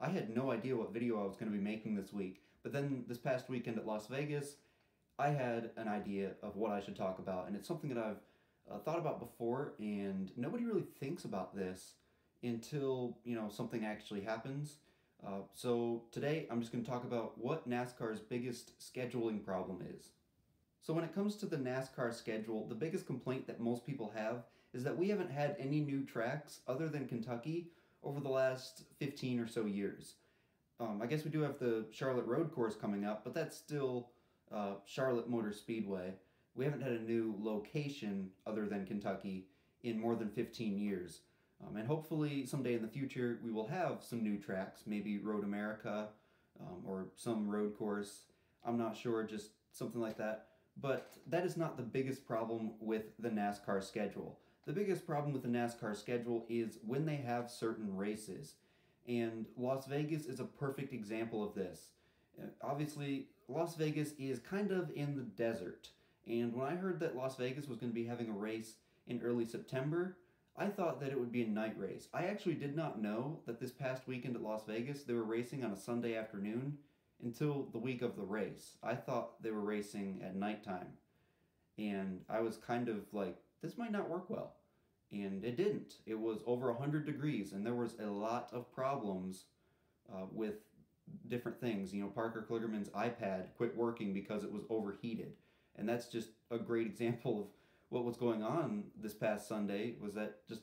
I had no idea what video I was going to be making this week. But then this past weekend at Las Vegas, I had an idea of what I should talk about, and it's something that I've thought about before, and nobody really thinks about this until something actually happens. So today I'm just going to talk about what NASCAR's biggest scheduling problem is. So when it comes to the NASCAR schedule, the biggest complaint that most people have is that we haven't had any new tracks other than Kentucky over the last 15 or so years. I guess we do have the Charlotte Road Course coming up, but that's still Charlotte Motor Speedway. We haven't had a new location other than Kentucky in more than 15 years. And hopefully someday in the future we will have some new tracks, maybe Road America or some road course. I'm not sure, just something like that. But that is not the biggest problem with the NASCAR schedule. The biggest problem with the NASCAR schedule is when they have certain races. And Las Vegas is a perfect example of this. Obviously, Las Vegas is kind of in the desert. And when I heard that Las Vegas was going to be having a race in early September, I thought that it would be a night race. I actually did not know that this past weekend at Las Vegas they were racing on a Sunday afternoon until the week of the race. I thought they were racing at nighttime. And I was kind of like, this might not work well. And it didn't. It was over 100 degrees, and there was a lot of problems with different things. Parker Kligerman's iPad quit working because it was overheated. And that's just a great example of what was going on this past Sunday, was that just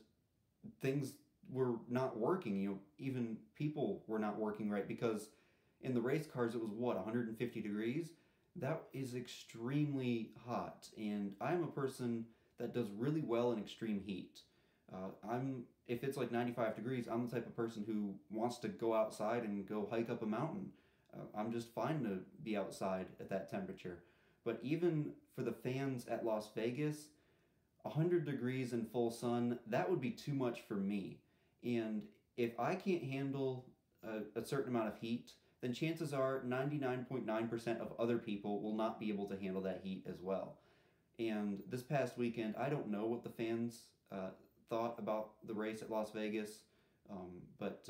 things were not working. Even people were not working right because in the race cars it was 150 degrees. That is extremely hot, and I'm a person that does really well in extreme heat. If it's like 95 degrees, I'm the type of person who wants to go outside and go hike up a mountain. I'm just fine to be outside at that temperature. But even for the fans at Las Vegas, 100 degrees in full sun, that would be too much for me. And if I can't handle a certain amount of heat, then chances are 99.9% of other people will not be able to handle that heat as well. And this past weekend, I don't know what the fans thought about the race at Las Vegas, but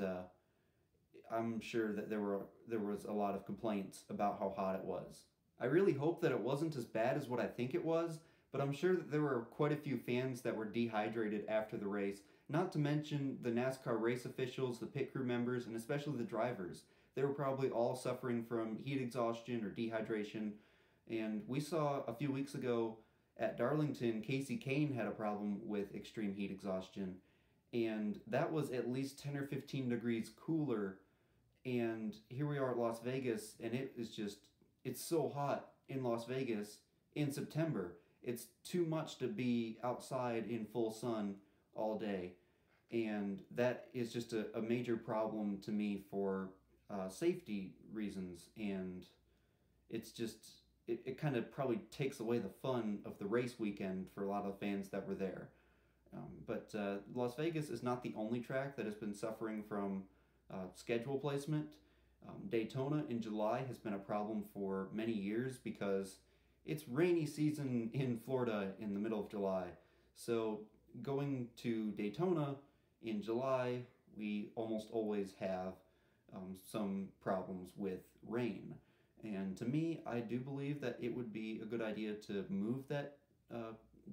I'm sure that there was a lot of complaints about how hot it was. I really hope that it wasn't as bad as what I think it was, but I'm sure that there were quite a few fans that were dehydrated after the race, not to mention the NASCAR race officials, the pit crew members, and especially the drivers. They were probably all suffering from heat exhaustion or dehydration, and we saw a few weeks ago at Darlington, Casey Kane had a problem with extreme heat exhaustion, and that was at least 10 or 15 degrees cooler, and here we are at Las Vegas, and it's so hot in Las Vegas in September. It's too much to be outside in full sun all day, and that is just a major problem to me for safety reasons, and it's just it kind of probably takes away the fun of the race weekend for a lot of fans that were there. But Las Vegas is not the only track that has been suffering from schedule placement. Daytona in July has been a problem for many years because it's rainy season in Florida in the middle of July. So going to Daytona in July, we almost always have some problems with rain. And to me, I do believe that it would be a good idea to move that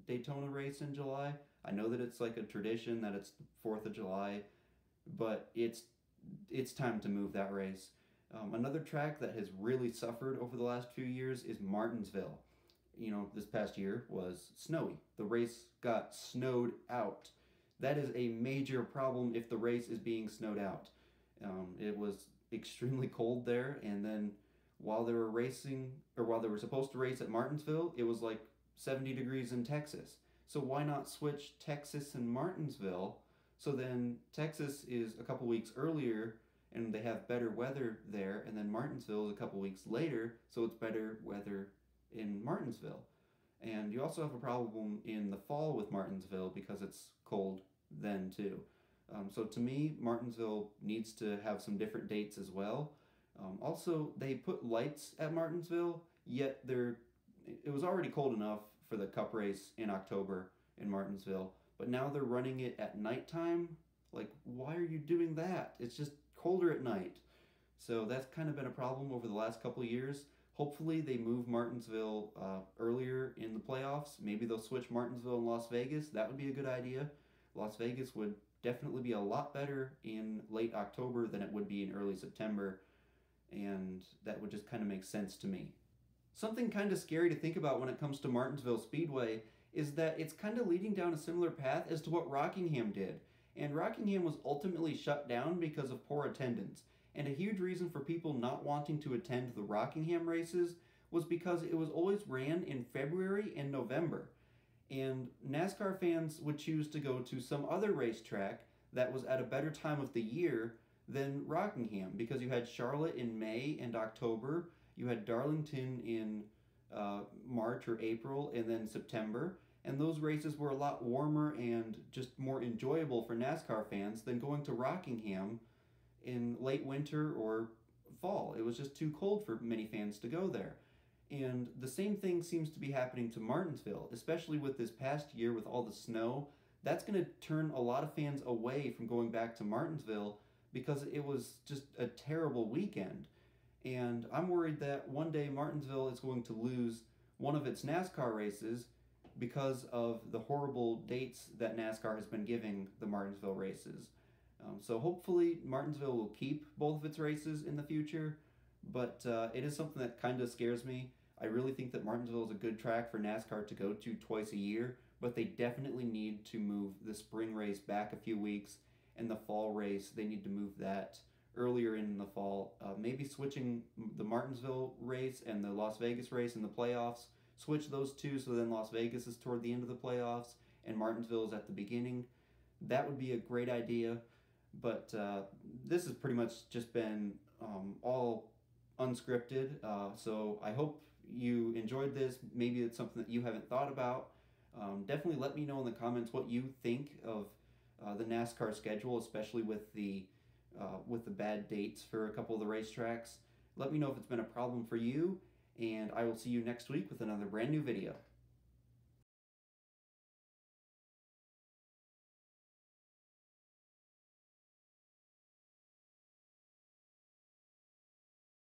Daytona race in July. I know that it's like a tradition that it's the 4th of July, but it's time to move that race. Another track that has really suffered over the last few years is Martinsville. This past year was snowy. The race got snowed out. That is a major problem if the race is being snowed out. It was extremely cold there, and then while they were supposed to race at Martinsville, it was like 70 degrees in Texas. So why not switch Texas and Martinsville? So then Texas is a couple weeks earlier and they have better weather there, and then Martinsville is a couple weeks later, so it's better weather in Martinsville. And you also have a problem in the fall with Martinsville because it's cold then too. So to me, Martinsville needs to have some different dates as well. Also, they put lights at Martinsville, yet it was already cold enough for the Cup race in October in Martinsville, but now they're running it at nighttime. Like, why are you doing that? It's just colder at night. So that's kind of been a problem over the last couple of years. Hopefully, they move Martinsville earlier in the playoffs. Maybe they'll switch Martinsville and Las Vegas. That would be a good idea. Las Vegas would definitely be a lot better in late October than it would be in early September, and that would just kind of make sense to me. Something kind of scary to think about when it comes to Martinsville Speedway is that it's kind of leading down a similar path as to what Rockingham did. And Rockingham was ultimately shut down because of poor attendance. And a huge reason for people not wanting to attend the Rockingham races was because it was always ran in February and November. And NASCAR fans would choose to go to some other racetrack that was at a better time of the year than Rockingham, because you had Charlotte in May and October, you had Darlington in March or April, and then September. And those races were a lot warmer and just more enjoyable for NASCAR fans than going to Rockingham in late winter or fall. It was just too cold for many fans to go there. And the same thing seems to be happening to Martinsville, especially with this past year with all the snow. That's going to turn a lot of fans away from going back to Martinsville because it was just a terrible weekend. And I'm worried that one day Martinsville is going to lose one of its NASCAR races because of the horrible dates that NASCAR has been giving the Martinsville races. So hopefully Martinsville will keep both of its races in the future, but it is something that kind of scares me. I really think that Martinsville is a good track for NASCAR to go to twice a year, but they definitely need to move the spring race back a few weeks, and the fall race, they need to move that earlier in the fall. Maybe switching the Martinsville race and the Las Vegas race in the playoffs, switch those two so then Las Vegas is toward the end of the playoffs and Martinsville is at the beginning. That would be a great idea. But this has pretty much just been all unscripted. So I hope you enjoyed this. Maybe it's something that you haven't thought about. Definitely let me know in the comments what you think of the NASCAR schedule, especially with the bad dates for a couple of the racetracks. Let me know if it's been a problem for you, and I will see you next week with another brand new video.